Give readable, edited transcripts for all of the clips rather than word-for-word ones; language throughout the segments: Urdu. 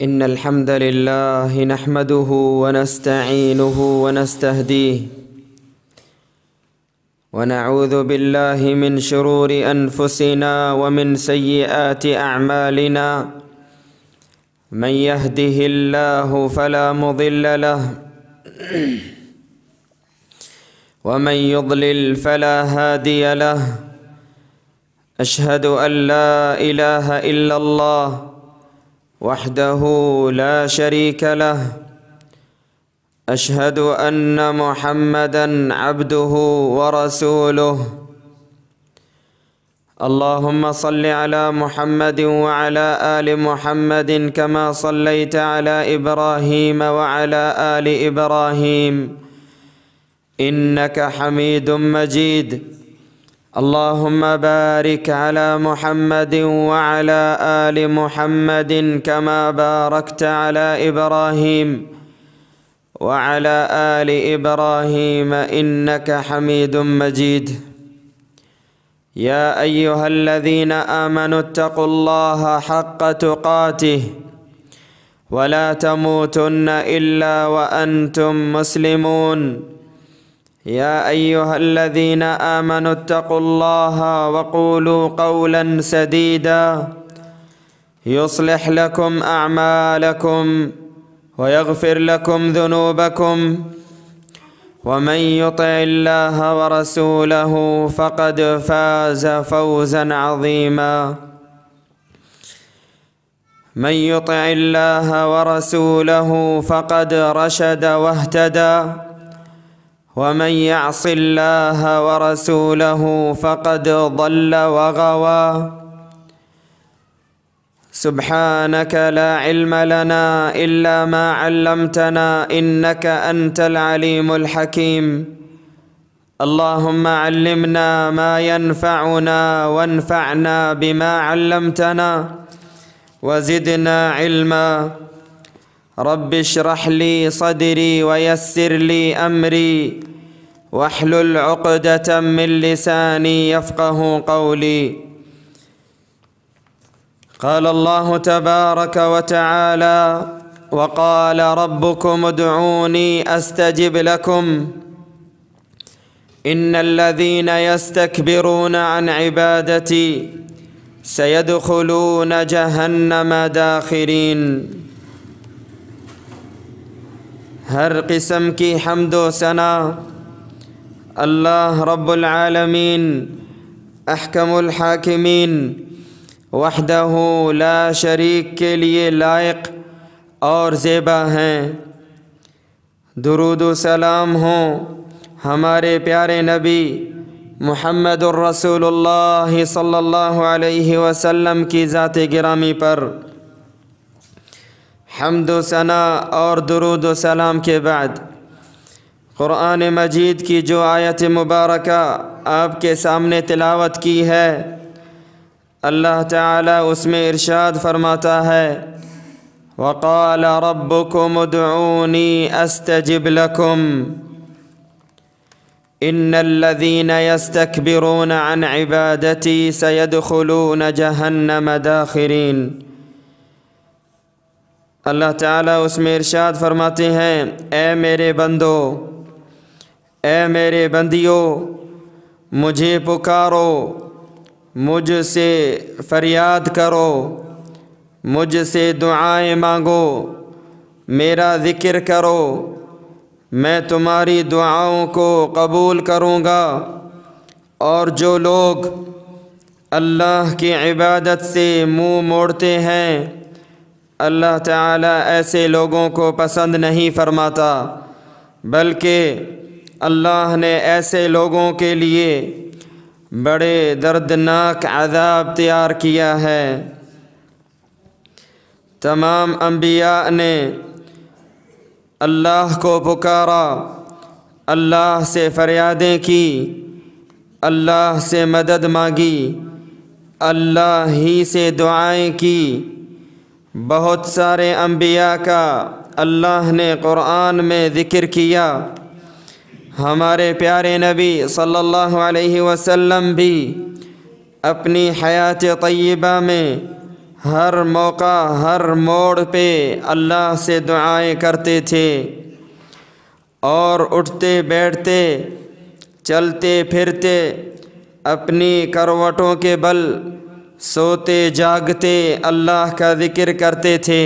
إن الحمد لله نحمده ونستعينه ونستهديه ونعوذ بالله من شرور أنفسنا ومن سيئات أعمالنا. من يهده الله فلا مضل له ومن يضلل فلا هادي له. أشهد أن لا إله إلا الله وحده لا شريك له. أشهد أن محمدًا عبده ورسوله. اللهم صل على محمد وعلى آل محمد كما صليت على إبراهيم وعلى آل إبراهيم إنك حميد مجيد. اللهم بارك على محمد وعلى آل محمد كما باركت على إبراهيم وعلى آل إبراهيم إنك حميد مجيد. يا أيها الذين آمنوا اتقوا الله حق تقاته ولا تموتن إلا وأنتم مسلمون. يا أيها الذين آمنوا اتقوا الله وقولوا قولا سديدا يصلح لكم أعمالكم ويغفر لكم ذنوبكم ومن يطع الله ورسوله فقد فاز فوزا عظيما. من يطع الله ورسوله فقد رشد واهتدى ومن يعص الله ورسوله فقد ضل وغوى. سبحانك لا علم لنا إلا ما علمتنا إنك أنت العليم الحكيم. اللهم علمنا ما ينفعنا وانفعنا بما علمتنا وزدنا علما. رب اشرح لي صدري ويسر لي أمري واحلل عقدة من لساني يفقه قولي. قال الله تبارك وتعالى: وقال ربكم ادعوني أستجب لكم إن الذين يستكبرون عن عبادتي سيدخلون جهنم داخرين. ہر قسم کی حمد و ثنا اللہ رب العالمین احکم الحاکمین وحدہ لا شریک کے لیے لائق اور زیبا ہیں۔ درود و سلام ہوں ہمارے پیارے نبی محمد الرسول اللہ صلی اللہ علیہ وسلم کی ذات گرامی پر۔ حمد و ثنا اور درود و سلام کے بعد قرآن مجید کی جو آیت مبارکہ آپ کے سامنے تلاوت کی ہے، اللہ تعالیٰ اس میں ارشاد فرماتا ہے: وَقَالَ رَبُّكُمُ ادْعُونِي أَسْتَجِبْ لَكُمْ إِنَّ الَّذِينَ يَسْتَكْبِرُونَ عَنْ عِبَادَتِي سَيَدْخُلُونَ جَهَنَّمَ دَاخِرِينَ۔ اللہ تعالیٰ اس میں ارشاد فرماتے ہیں: اے میرے بندو، اے میرے بندیو، مجھے پکارو، مجھ سے فریاد کرو، مجھ سے دعائیں مانگو، میرا ذکر کرو، میں تمہاری دعاؤں کو قبول کروں گا۔ اور جو لوگ اللہ کی عبادت سے منہ موڑتے ہیں، اللہ تعالیٰ ایسے لوگوں کو پسند نہیں فرماتا، بلکہ اللہ نے ایسے لوگوں کے لیے بڑے دردناک عذاب تیار کیا ہے۔ تمام انبیاء نے اللہ کو پکارا، اللہ سے فریادیں کی، اللہ سے مدد مانگی، اللہ ہی سے دعائیں کی۔ بہت سارے انبیاء کا اللہ نے قرآن میں ذکر کیا۔ ہمارے پیارے نبی صلی اللہ علیہ وسلم بھی اپنی حیات طیبہ میں ہر موقع ہر موڑ پہ اللہ سے دعائیں کرتے تھے، اور اٹھتے بیٹھتے چلتے پھرتے اپنی کروٹوں کے بل سوتے جاگتے اللہ کا ذکر کرتے تھے۔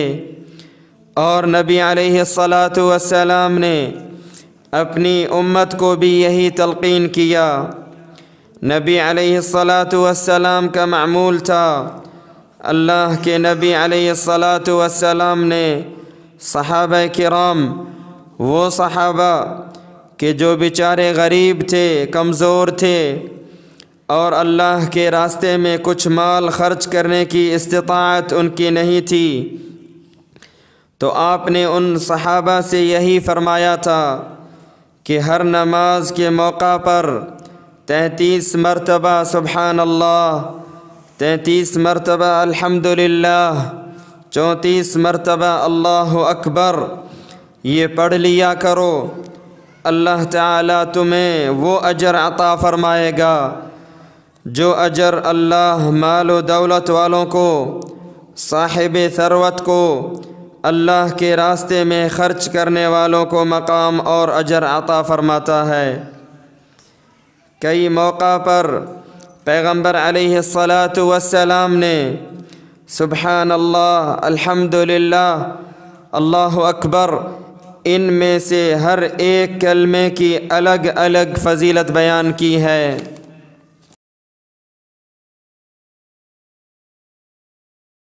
اور نبی علیہ الصلاۃ والسلام نے اپنی امت کو بھی یہی تلقین کیا۔ نبی علیہ الصلاۃ والسلام کا معمول تھا، اللہ کے نبی علیہ الصلاۃ والسلام نے صحابہ کرام، وہ صحابہ کہ جو بیچارے غریب تھے، کمزور تھے، اور اللہ کے راستے میں کچھ مال خرچ کرنے کی استطاعت ان کی نہیں تھی، تو آپ نے ان صحابہ سے یہی فرمایا تھا کہ ہر نماز کے موقع پر 33 مرتبہ سبحان اللہ، 33 مرتبہ الحمدللہ، 34 مرتبہ اللہ اکبر یہ پڑھ لیا کرو۔ اللہ تعالیٰ تمہیں وہ اجر عطا فرمائے گا جو اجر اللہ مال و دولت والوں کو، صاحب ثروت کو، اللہ کے راستے میں خرچ کرنے والوں کو مقام اور اجر عطا فرماتا ہے۔ کئی موقع پر پیغمبر علیہ الصلاۃ والسلام نے سبحان اللہ، الحمدللہ، اللہ اکبر، ان میں سے ہر ایک کلمے کی الگ الگ فضیلت بیان کی ہے۔